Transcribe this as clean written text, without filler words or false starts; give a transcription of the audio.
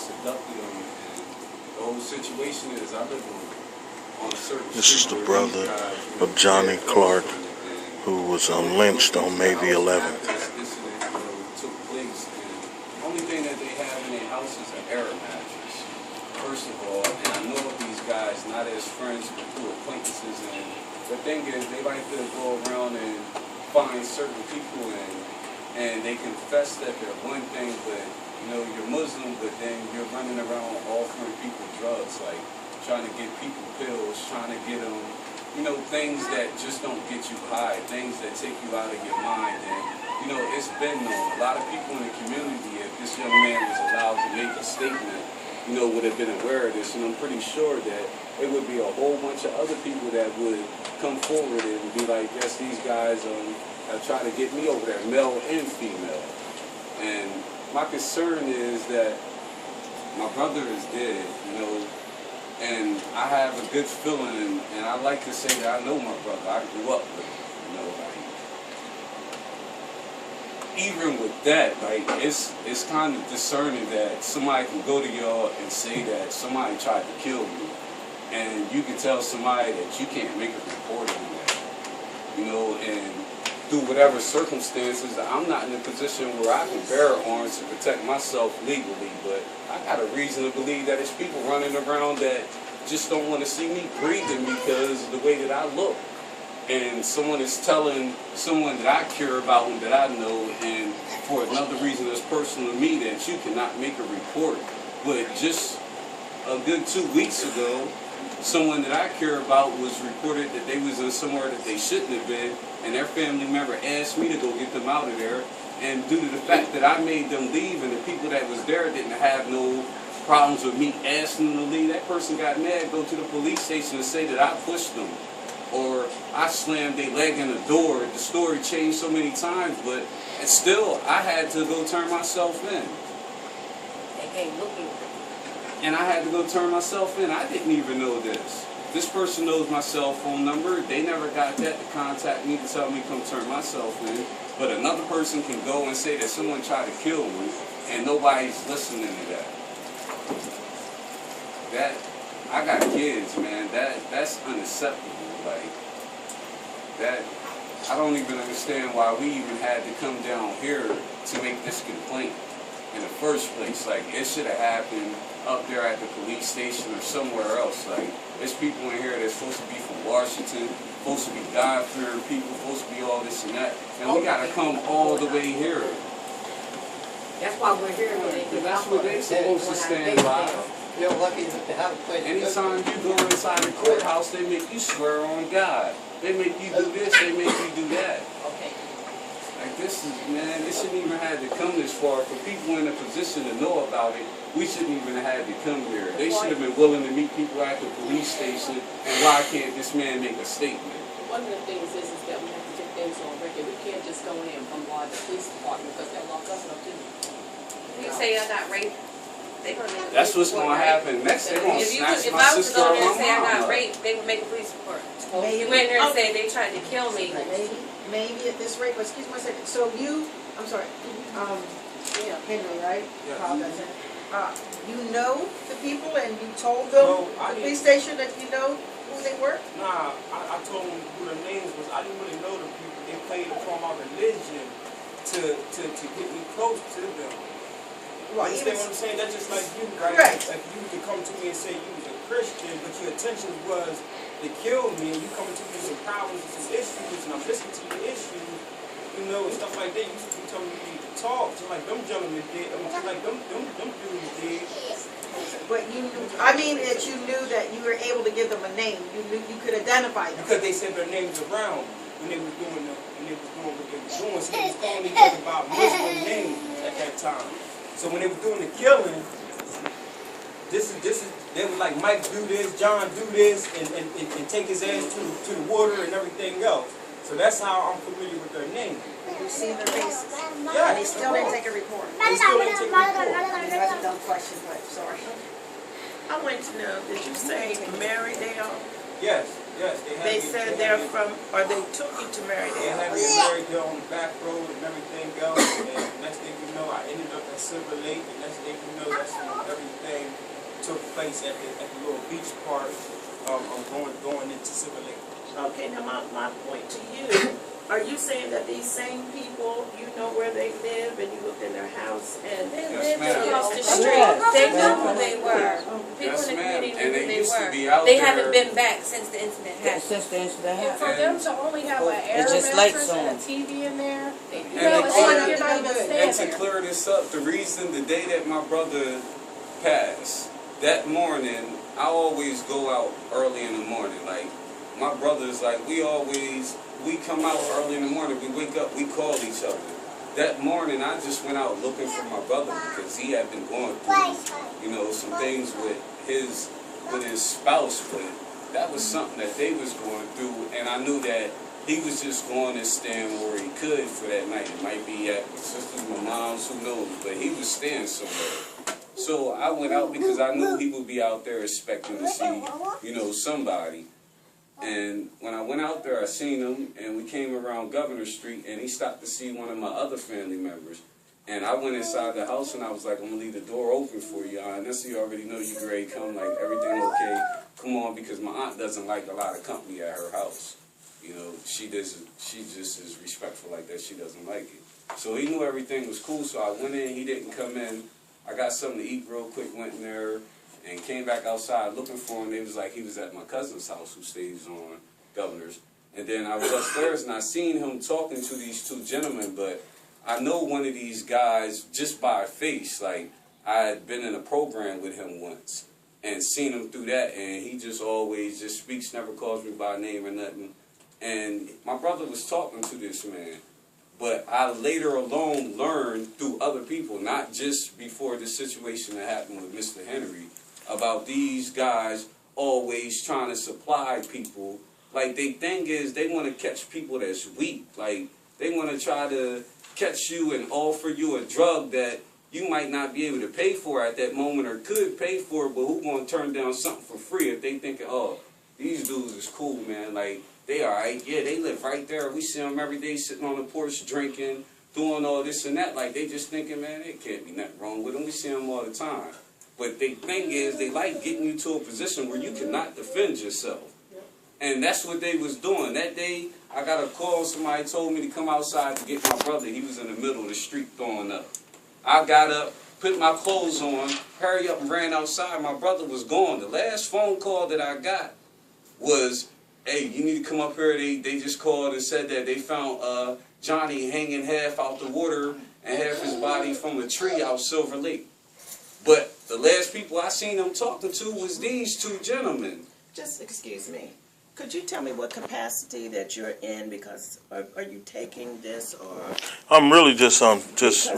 seducted them. And the whole situation is, I live on a certain This is street the where brother these guys, of Johnny Clark, who was lynched on May the 11th. This incident, took place, and the only thing that they have in their house is an air mattress. First of all, and I know of these guys not as friends but through acquaintances, and the thing is they like to go around and find certain people and they confess that they're one thing, but you know, you're Muslim, but then you're running around offering people drugs, like trying to get people pills, trying to get them, you know, things that just don't get you high, things that take you out of your mind. And you know, it's been known. A lot of people in the community, if this young man was allowed to make a statement, you know, would have been aware of this, and I'm pretty sure that it would be a whole bunch of other people that would come forward and be like, yes, these guys are trying to get me over there, male and female. And my concern is that my brother is dead, you know, and I have a good feeling, and I like to say that I know my brother. I grew up with him, you know, like, even with that, like, it's kind of discerning that somebody can go to y'all and say that somebody tried to kill me, and you can tell somebody that you can't make a report on that, you know, and through whatever circumstances, I'm not in a position where I can bear arms to protect myself legally, but I got a reason to believe that there's people running around that just don't want to see me breathing because of the way that I look. And someone is telling someone that I care about and that I know, and for another reason that's personal to me, that you cannot make a report. But just a good 2 weeks ago, someone that I care about was reported that they was in somewhere that they shouldn't have been, and their family member asked me to go get them out of there. And due to the fact that I made them leave and the people that was there didn't have no problems with me asking them to leave, that person got mad, go to the police station and say that I pushed them, or I slammed their leg in the door. The story changed so many times, but still I had to go turn myself in. They came looking. And I had to go turn myself in. I didn't even know this. This person knows my cell phone number. They never got that to contact me to tell me to come turn myself in. But another person can go and say that someone tried to kill me, and nobody's listening to that. I got kids, man. That's unacceptable. Like, that, I don't even understand why we even had to come down here to make this complaint in the first place. Like, it should have happened up there at the police station or somewhere else. Like, there's people in here that's supposed to be from Washington, supposed to be God-fearing people, supposed to be all this and that, and we gotta come all the way here. That's why we're here today. That's what they supposed to stand by. You're lucky to have a place. Anytime you go inside the courthouse, they make you swear on God. They make you do this, they make you do that. Okay. Like, this is, man, it shouldn't even have to come this far. For people in a position to know about it, we shouldn't even have had to come here. They should have been willing to meet people at the police station, and why can't this man make a statement? One of the things is that we have to get things on record. We can't just go in and bombard the police department because they'll lock us up too. You say I got raped, they gonna make a That's police what's report, gonna right? happen next. They're gonna snatch If my I was to sister go or there and my say I mom got up. raped, they would make a police report. Maybe. You went there and say they tried to kill me. Maybe at this rate, but excuse me a second. So you, I'm sorry, Yeah. Henry, right? Yeah. Apologize. You know the people and you told them, No, I the didn't. police station, that you know who they were? Nah, I told them who their names was. I didn't really know the people. They played upon my religion to get me close to them. Well, You understand what I'm saying? That's just like you, right? Correct. Like you could come to me and say you was a Christian, but your intention was to kill me, and you coming to me with some problems and some issues, and I'm listening to your issues, you know, and stuff like that. You should be telling me to talk, just like them gentlemen did, just like them dudes did. But you knew, I mean that you knew that you were able to give them a name. You knew you could identify them. Because they said their names around when they was doing what they was doing. So they was calling each other by Muslim names at that time. So when they were doing the killing, this is they was like, Mike do this, John do this, and take his ass to the water and everything else. So that's how I'm familiar with their names. You've seen their faces. Yeah. And they still didn't take a report. They still didn't take a report. I mean, that's a dumb question, but sorry. I want to know, did you say Marydale? Yes. They said they're from, or they took you to They Marydale? had me married there on the back road and everything else. And next thing you know, I ended up at Silver Lake. And next thing you know, that's when everything place at the little beach park, going into Silver Lake. Okay, now my point to you, are you saying that these same people, you know where they live and you looked in their house and They Yes, lived ma'am. across the Yes. street. They know Yes. who they were. People Yes, in the ma'am. community And knew who they they used to were. be out They there. haven't been back since the incident happened. Since the incident And for happened. them to only have an air It's just like mattress and a some. TV in there, you And know, they it's clear- like you're not even And to staying there. clear this up, the reason the day that my brother passed, that morning, I always go out early in the morning. Like, my brothers, like, we come out early in the morning, we wake up, we call each other. That morning, I just went out looking for my brother because he had been going through, some things with his spouse, but that was something that they was going through, and I knew that he was just going to stand where he could for that night. It might be at my sister's, my mom's, who knows, but he was staying somewhere. So I went out because I knew he would be out there expecting to see, somebody. And when I went out there, I seen him, and we came around Governor Street, and he stopped to see one of my other family members. And I went inside the house, and I was like, I'm going to leave the door open for you, and that's so you already know you ready to come, like, everything okay, come on, because my aunt doesn't like a lot of company at her house. She just is respectful like that, she doesn't like it. So he knew everything was cool, so I went in, he didn't come in. I got something to eat real quick, went in there, and came back outside looking for him. It was like he was at my cousin's house who stays on Governor's. And then I was upstairs and I seen him talking to these two gentlemen, but I know one of these guys just by face. Like, I had been in a program with him once and seen him through that, and he just always just speaks, never calls me by name or nothing. And my brother was talking to this man. But I later alone learned through other people, not just before the situation that happened with Mr. Henry, about these guys always trying to supply people. Like, the thing is, they want to catch people that's weak. Like, they want to try to catch you and offer you a drug that you might not be able to pay for at that moment, or could pay for, but who going to turn down something for free if they thinking, oh, these dudes is cool, man. Like, they all right. Yeah, they live right there. We see them every day sitting on the porch drinking, doing all this and that. Like, they just thinking, man, there can't be nothing wrong with them. We see them all the time. But the thing is, they like getting you to a position where you cannot defend yourself. And that's what they was doing. That day, I got a call. Somebody told me to come outside to get my brother. He was in the middle of the street throwing up. I got up, put my clothes on, hurry up and ran outside. My brother was gone. The last phone call that I got was, hey, you need to come up here. They just called and said that they found Johnny hanging half out the water and half his body from a tree out Silver Lake. But the last people I seen him talking to was these two gentlemen. Just excuse me. Could you tell me what capacity that you're in? Because are you taking this or? I'm really just